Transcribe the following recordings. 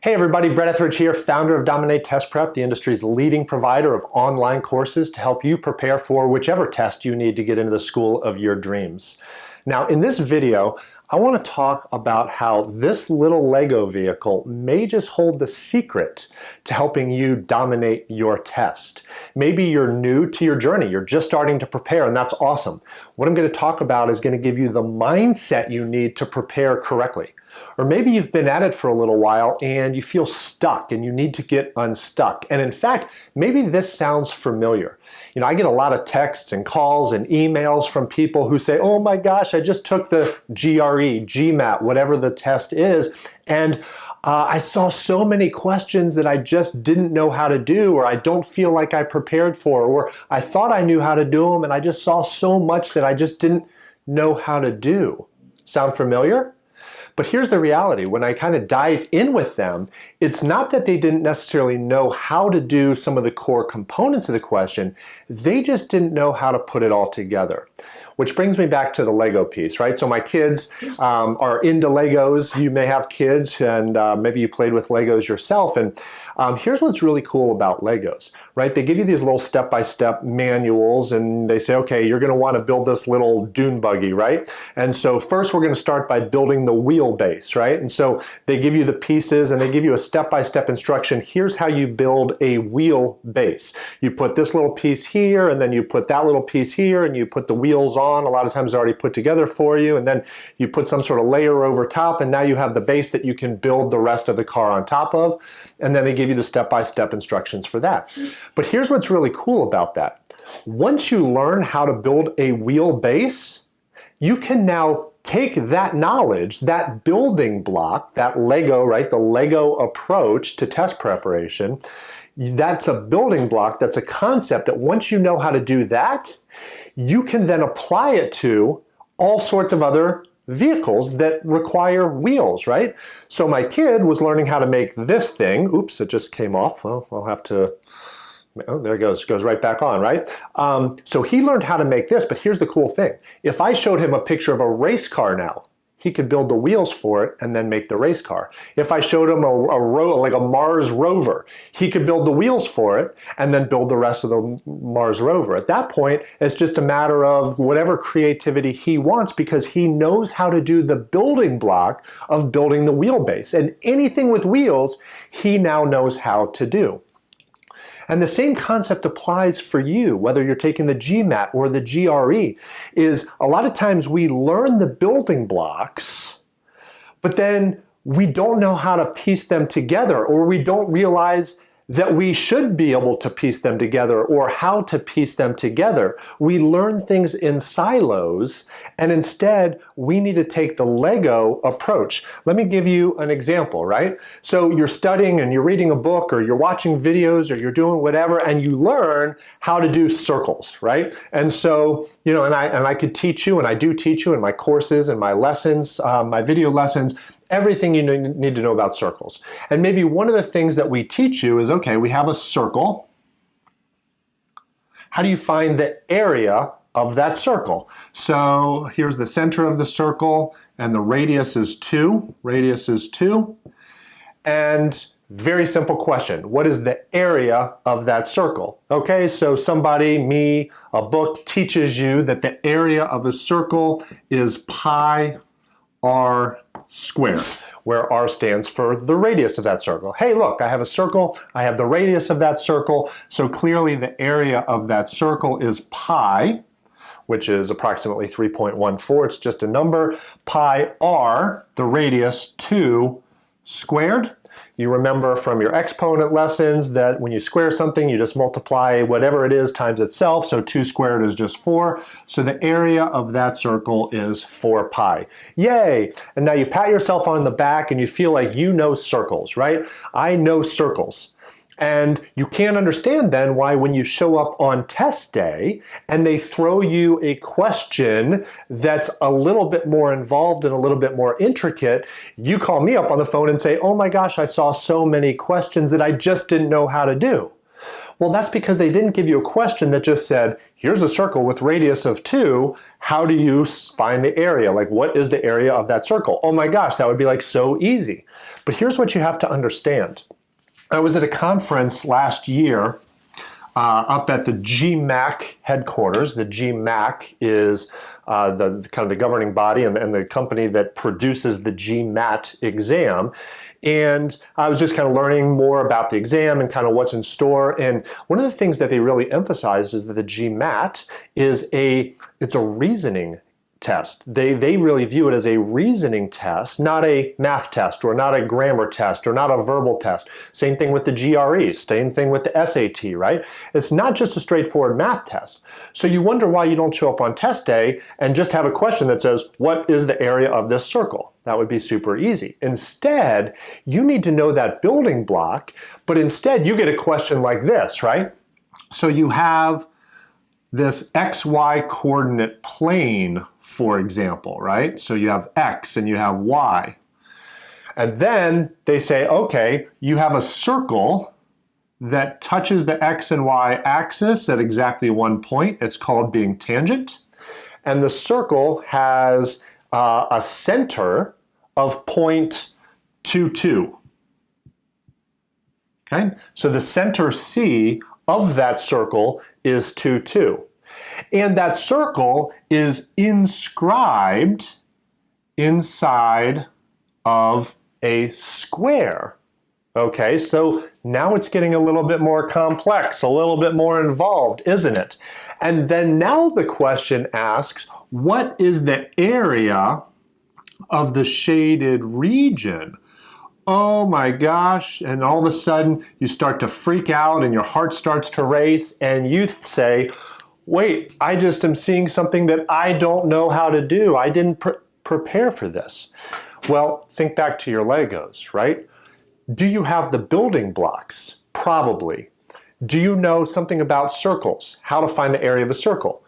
Hey everybody, Brett Etheridge here, founder of Dominate Test Prep, the industry's leading provider of online courses to help you prepare for whichever test you need to get into the school of your dreams. Now, in this video, I want to talk about how this little Lego vehicle may just hold the secret to helping you dominate your test. Maybe you're new to your journey, you're just starting to prepare, and that's awesome. What I'm going to talk about is going to give you the mindset you need to prepare correctly. Or maybe you've been at it for a little while and you feel stuck and you need to get unstuck. And in fact, maybe this sounds familiar. You know, I get a lot of texts and calls and emails from people who say, oh my gosh, I just took the GMAT, whatever the test is, and I saw so many questions that I just didn't know how to do, or I don't feel like I prepared for, or I thought I knew how to do them and I just saw so much that I just didn't know how to do. Sound familiar? But here's the reality. When I kind of dive in with them, it's not that they didn't necessarily know how to do some of the core components of the question, they just didn't know how to put it all together. Which brings me back to the Lego piece, right? So my kids are into Legos. You may have kids and maybe you played with Legos yourself. And here's what's really cool about Legos, right? They give you these little step-by-step manuals and they say, okay, you're gonna wanna build this little dune buggy, right? And so first we're gonna start by building the wheelbase, right? And so they give you the pieces and they give you a step-by-step instruction. Here's how you build a wheel base. You put this little piece here and then you put that little piece here and you put the wheels on. A lot of times they're already put together for you, and then you put some sort of layer over top and now you have the base that you can build the rest of the car on top of, and then they give you the step-by-step instructions for that. But here's what's really cool about that. Once you learn how to build a wheel base, you can now take that knowledge, that building block, that Lego, right, the Lego approach to test preparation, that's a building block, that's a concept that once you know how to do that, you can then apply it to all sorts of other vehicles that require wheels, right? So my kid was learning how to make this thing. Oops, it just came off. Well, I'll have to, oh, there it goes right back on, right? So he learned how to make this, but here's the cool thing. If I showed him a picture of a race car now, he could build the wheels for it and then make the race car. If I showed him like a Mars rover, he could build the wheels for it and then build the rest of the Mars rover. At that point, it's just a matter of whatever creativity he wants because he knows how to do the building block of building the wheelbase. And anything with wheels, he now knows how to do. And the same concept applies for you, whether you're taking the GMAT or the GRE, is a lot of times we learn the building blocks, but then we don't know how to piece them together, or we don't realize that we should be able to piece them together or how to piece them together. We learn things in silos, and instead we need to take the Lego approach. Let me give you an example, right? So you're studying and you're reading a book or you're watching videos or you're doing whatever and you learn how to do circles, right? And so, you know, and I could teach you, and I do teach you in my courses and my lessons, my video lessons, everything you need to know about circles. And maybe one of the things that we teach you is, okay, we have a circle. How do you find the area of that circle? So here's the center of the circle, and the radius is 2. Radius is 2. And very simple question. What is the area of that circle? Okay, so somebody, me, a book teaches you that the area of a circle is pi r squared, where r stands for the radius of that circle. Hey, look, I have a circle, I have the radius of that circle, so clearly the area of that circle is pi, which is approximately 3.14, it's just a number, pi r, the radius, 2 squared. You remember from your exponent lessons that when you square something, you just multiply whatever it is times itself, so 2 squared is just 4. So the area of that circle is 4 pi. Yay! And now you pat yourself on the back and you feel like you know circles, right? I know circles. And you can't understand then why when you show up on test day and they throw you a question that's a little bit more involved and a little bit more intricate, you call me up on the phone and say, oh my gosh, I saw so many questions that I just didn't know how to do. Well, that's because they didn't give you a question that just said, here's a circle with radius of 2, how do you find the area? Like, what is the area of that circle? Oh my gosh, that would be like so easy. But here's what you have to understand. I was at a conference last year up at the GMAT headquarters. The GMAT is the kind of the governing body and the company that produces the GMAT exam. And I was just kind of learning more about the exam and kind of what's in store. And one of the things that they really emphasized is that the GMAT is it's a reasoning test. They really view it as a reasoning test, not a math test or not a grammar test or not a verbal test. Same thing with the GREs, same thing with the SAT, right? It's not just a straightforward math test. So you wonder why you don't show up on test day and just have a question that says, what is the area of this circle? That would be super easy. Instead, you need to know that building block, but instead you get a question like this, right? So you have this XY coordinate plane, for example, right? So you have X and you have Y. And then they say, okay, you have a circle that touches the X and Y axis at exactly one point. It's called being tangent. And the circle has a center of 0.22. Okay? So the center C of that circle is 2, 2. And that circle is inscribed inside of a square. Okay, so now it's getting a little bit more complex, a little bit more involved, isn't it? And then now the question asks, what is the area of the shaded region? Oh my gosh, and all of a sudden you start to freak out and your heart starts to race and you say, wait, I just am seeing something that I don't know how to do. I didn't prepare for this. Well, think back to your Legos, right? Do you have the building blocks? Probably. Do you know something about circles? How to find the area of a circle?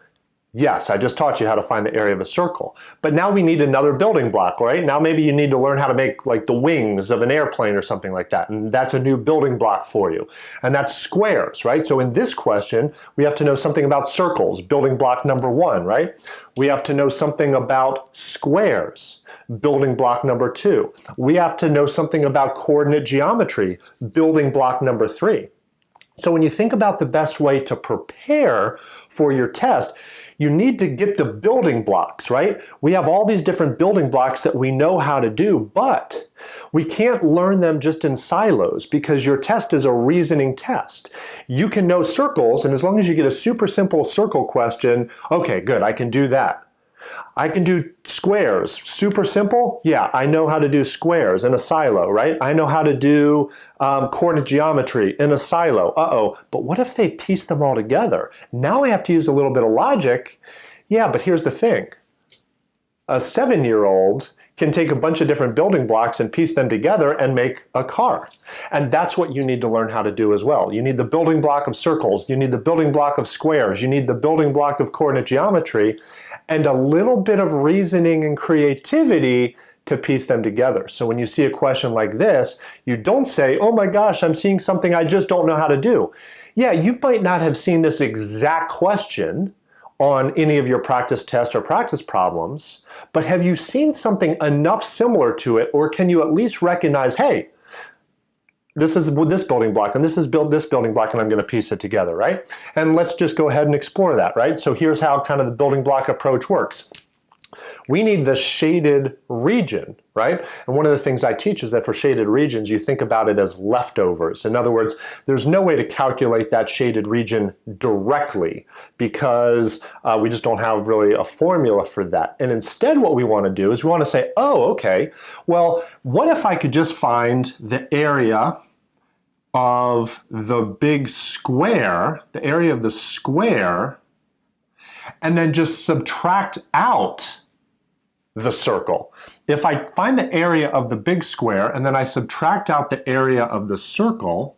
Yes, I just taught you how to find the area of a circle. But now we need another building block, right? Now maybe you need to learn how to make like the wings of an airplane or something like that. And that's a new building block for you. And that's squares, right? So in this question, we have to know something about circles, building block number 1, right? We have to know something about squares, building block number 2. We have to know something about coordinate geometry, building block number 3. So when you think about the best way to prepare for your test, you need to get the building blocks, right? We have all these different building blocks that we know how to do, but we can't learn them just in silos because your test is a reasoning test. You can know circles, and as long as you get a super simple circle question, okay, good, I can do that. I can do squares. Super simple? Yeah, I know how to do squares in a silo, right? I know how to do coordinate geometry in a silo. Uh-oh, but what if they piece them all together? Now I have to use a little bit of logic. Yeah, but here's the thing. A 7-year-old can take a bunch of different building blocks and piece them together and make a car. And that's what you need to learn how to do as well. You need the building block of circles, you need the building block of squares, you need the building block of coordinate geometry, and a little bit of reasoning and creativity to piece them together. So when you see a question like this, you don't say, oh my gosh, I'm seeing something I just don't know how to do. Yeah, you might not have seen this exact question on any of your practice tests or practice problems, but have you seen something enough similar to it, or can you at least recognize, hey, this is this building block, and this is this building block, and I'm going to piece it together, right? And let's just go ahead and explore that, right? So here's how kind of the building block approach works. We need the shaded region, right? And one of the things I teach is that for shaded regions, you think about it as leftovers. In other words, there's no way to calculate that shaded region directly because we just don't have really a formula for that. And instead what we want to do is we want to say, oh, okay, well, what if I could just find the area of the big square, the area of the square, and then just subtract out the circle. If I find the area of the big square and then I subtract out the area of the circle,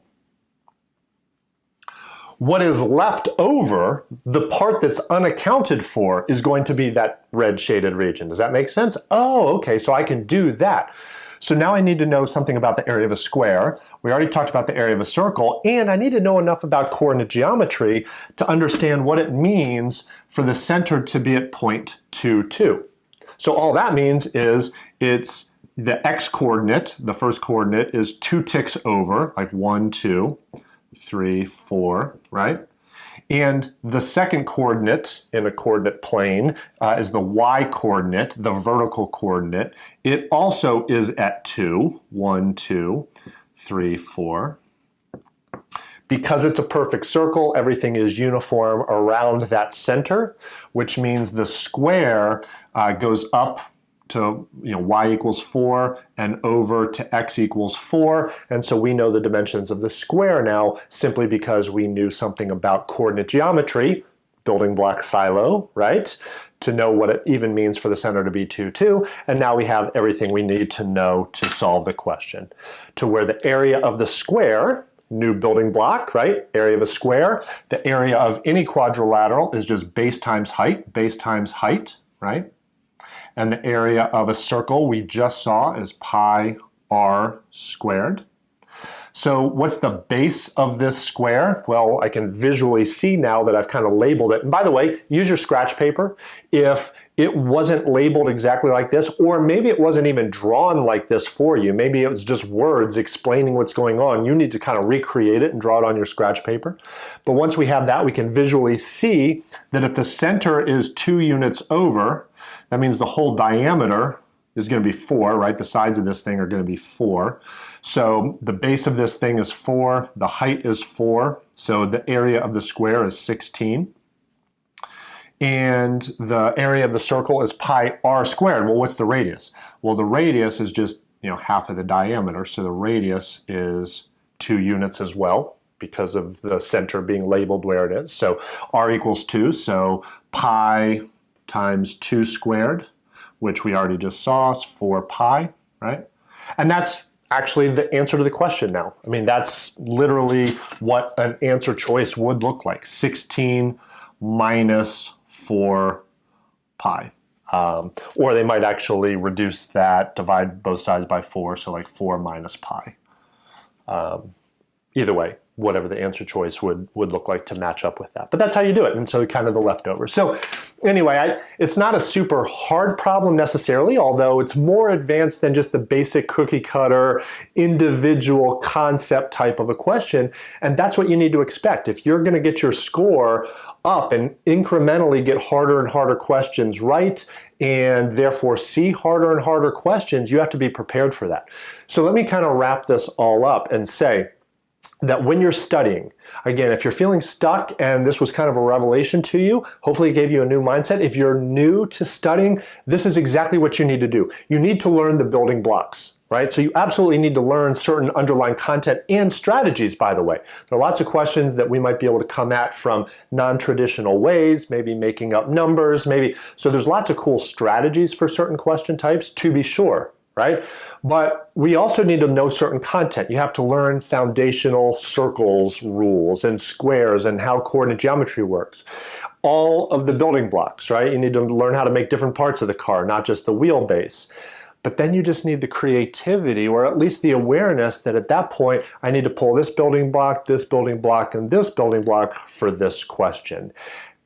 what is left over, the part that's unaccounted for, is going to be that red shaded region. Does that make sense? Oh, okay, so I can do that. So now I need to know something about the area of a square. We already talked about the area of a circle, and I need to know enough about coordinate geometry to understand what it means for the center to be at point 2, 2. So all that means is it's the x-coordinate, the first coordinate, is 2 ticks over, like 1, 2, 3, 4, right? And the second coordinate in a coordinate plane is the y-coordinate, the vertical coordinate. It also is at 2, 1, 2, 3, 4. Because it's a perfect circle, everything is uniform around that center, which means the square goes up to y equals 4 and over to x equals 4. And so we know the dimensions of the square now simply because we knew something about coordinate geometry, building block silo, right? To know what it even means for the center to be 2, 2. And now we have everything we need to know to solve the question. To where the area of the square, new building block, right? Area of a square. The area of any quadrilateral is just base times height, right? And the area of a circle we just saw is pi r squared. So what's the base of this square? Well, I can visually see now that I've kind of labeled it. And by the way, use your scratch paper. If it wasn't labeled exactly like this, or maybe it wasn't even drawn like this for you, maybe it was just words explaining what's going on, you need to kind of recreate it and draw it on your scratch paper. But once we have that, we can visually see that if the center is 2 units over, that means the whole diameter is going to be 4, right? The sides of this thing are going to be 4. So the base of this thing is 4, the height is 4, so the area of the square is 16. And the area of the circle is pi r squared. Well, what's the radius? Well, the radius is just half of the diameter, so the radius is 2 units as well because of the center being labeled where it is. So r equals 2, so pi times 2 squared, which we already just saw, is 4 pi, right? And that's actually the answer to the question now. I mean, that's literally what an answer choice would look like. 16 minus 4 pi. Or they might actually reduce that, divide both sides by 4, so like 4 minus pi. Either way, whatever the answer choice would look like to match up with that. But that's how you do it, and so kind of the leftovers. So anyway, it's not a super hard problem necessarily, although it's more advanced than just the basic cookie cutter, individual concept type of a question, and that's what you need to expect. If you're gonna get your score up and incrementally get harder and harder questions right, and therefore see harder and harder questions, you have to be prepared for that. So let me kind of wrap this all up and say, that when you're studying, again, if you're feeling stuck and this was kind of a revelation to you, hopefully it gave you a new mindset. If you're new to studying, this is exactly what you need to do. You need to learn the building blocks, right? So you absolutely need to learn certain underlying content and strategies, by the way. There are lots of questions that we might be able to come at from non-traditional ways, maybe making up numbers, maybe. So there's lots of cool strategies for certain question types, to be sure, right? But we also need to know certain content. You have to learn foundational circles, rules, and squares, and how coordinate geometry works. All of the building blocks, right? You need to learn how to make different parts of the car, not just the wheelbase. But then you just need the creativity, or at least the awareness that at that point, I need to pull this building block, and this building block for this question.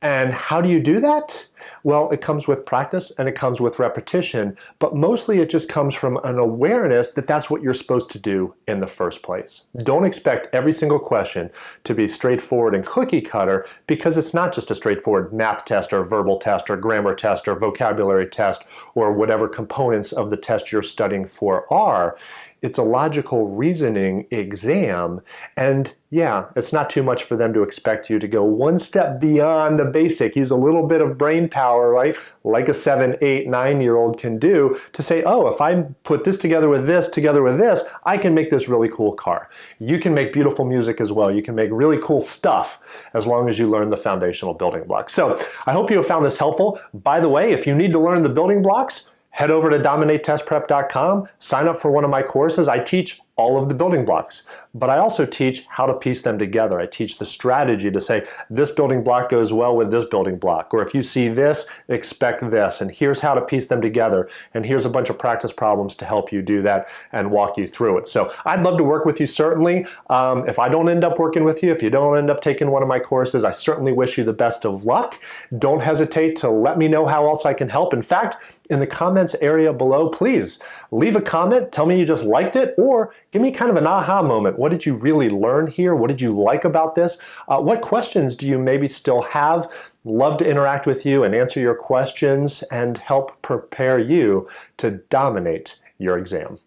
And how do you do that? Well, it comes with practice and it comes with repetition, but mostly it just comes from an awareness that that's what you're supposed to do in the first place. Don't expect every single question to be straightforward and cookie cutter, because it's not just a straightforward math test or verbal test or grammar test or vocabulary test or whatever components of the test you're studying for are. It's a logical reasoning exam, and yeah, it's not too much for them to expect you to go one step beyond the basic, use a little bit of brain power, right? Like a 7, 8, 9-year-old can do to say, oh, if I put this together with this, I can make this really cool car. You can make beautiful music as well. You can make really cool stuff as long as you learn the foundational building blocks. So I hope you have found this helpful. By the way, if you need to learn the building blocks, head over to dominatetestprep.com, sign up for one of my courses. I teach all of the building blocks, but I also teach how to piece them together. I teach the strategy to say, this building block goes well with this building block, or if you see this, expect this, and here's how to piece them together, and here's a bunch of practice problems to help you do that and walk you through it. So I'd love to work with you, certainly. If I don't end up working with you, if you don't end up taking one of my courses, I certainly wish you the best of luck. Don't hesitate to let me know how else I can help. In fact, in the comments area below, please leave a comment, tell me you just liked it, or give me kind of an aha moment. What did you really learn here? What did you like about this? What questions do you maybe still have? Love to interact with you and answer your questions and help prepare you to dominate your exam.